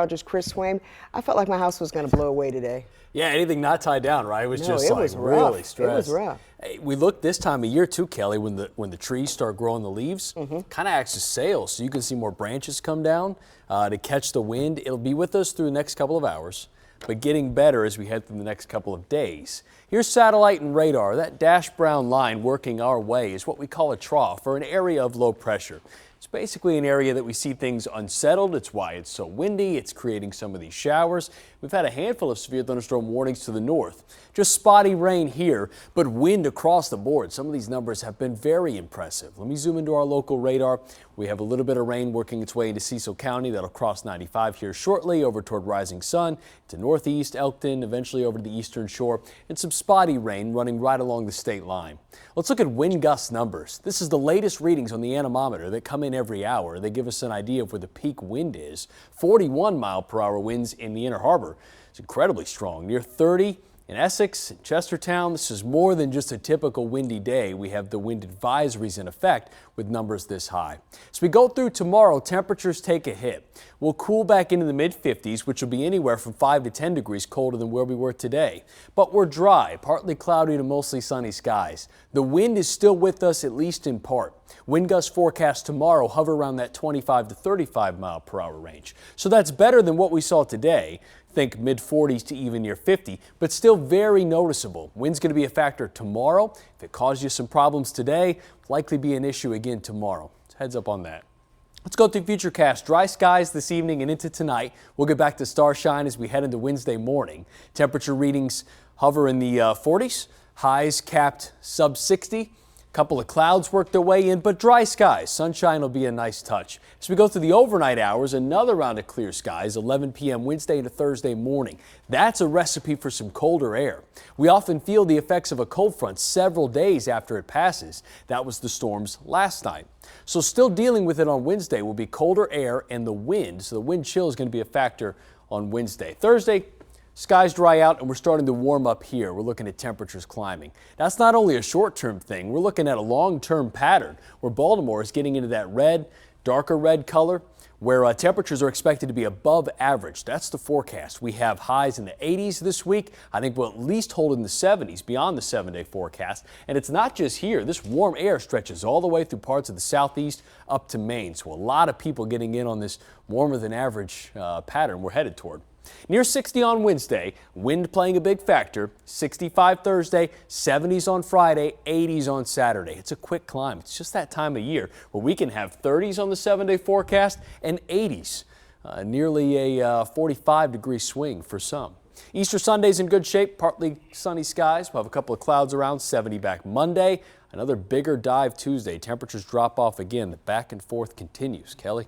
Just Chris Swaim. I felt like my house was going to blow away today. Yeah, anything not tied down, right? It was just it like was really rough. stressed. It was rough. Hey, we look this time of year too, Kelly, when the trees start growing the leaves, kind of acts as sails, so you can see more branches come down to catch the wind. It'll be with us through the next couple of hours, but getting better as we head through the next couple of days. Here's satellite and radar. That dashed brown line working our way is what we call a trough, or an area of low pressure. It's basically an area that we see things unsettled. It's why it's so windy. It's creating some of these showers. We've had a handful of severe thunderstorm warnings to the north. Just spotty rain here, but wind across the board. Some of these numbers have been very impressive. Let me zoom into our local radar. We have a little bit of rain working its way into Cecil County. That'll cross 95 here shortly over toward Rising Sun to northeast Elkton, eventually over to the eastern shore, and some spotty rain running right along the state line. Let's look at wind gust numbers. This is the latest readings on the anemometer that come in every hour. They give us an idea of where the peak wind is. 41-mile-per-hour winds in the Inner Harbor. It's incredibly strong, near 30 in Essex and Chestertown. This is more than just a typical windy day. We have the wind advisories in effect with numbers this high. As we go through tomorrow, temperatures take a hit. We'll cool back into the mid-50s, which will be anywhere from 5 to 10 degrees colder than where we were today. But we're dry, partly cloudy to mostly sunny skies. The wind is still with us, at least in part. Wind gust forecast tomorrow hover around that 25 to 35 mile per hour range. So that's better than what we saw today. Think mid-40s to even near 50, but still very noticeable. Wind's going to be a factor tomorrow. If it caused you some problems today, likely be an issue again tomorrow. Heads up on that. Let's go through Futurecast. Dry skies this evening and into tonight. We'll get back to starshine as we head into Wednesday morning. Temperature readings hover in the 40s. Highs capped sub 60. Couple of clouds work their way in, but dry skies. Sunshine will be a nice touch. As we go through the overnight hours, another round of clear skies, 11 p.m. Wednesday into Thursday morning. That's a recipe for some colder air. We often feel the effects of a cold front several days after it passes. That was the storms last night. So still dealing with it on Wednesday will be colder air and the wind. So the wind chill is going to be a factor on Wednesday. Thursday, skies dry out and we're starting to warm up here. We're looking at temperatures climbing. That's not only a short-term thing. We're looking at a long-term pattern where Baltimore is getting into that red, darker red color, where temperatures are expected to be above average. That's the forecast. We have highs in the 80s this week. I think we'll at least hold in the 70s beyond the 7-day forecast. And it's not just here. This warm air stretches all the way through parts of the southeast up to Maine. So a lot of people getting in on this warmer than average pattern we're headed toward. Near 60 on Wednesday, wind playing a big factor. 65 Thursday, 70s on Friday, 80s on Saturday. It's a quick climb. It's just that time of year where we can have 30s on the 7-day forecast and 80s. Nearly a 45-degree swing for some. Easter Sunday's in good shape, partly sunny skies. We'll have a couple of clouds around, 70 back Monday. Another bigger dive Tuesday. Temperatures drop off again. The back and forth continues. Kelly?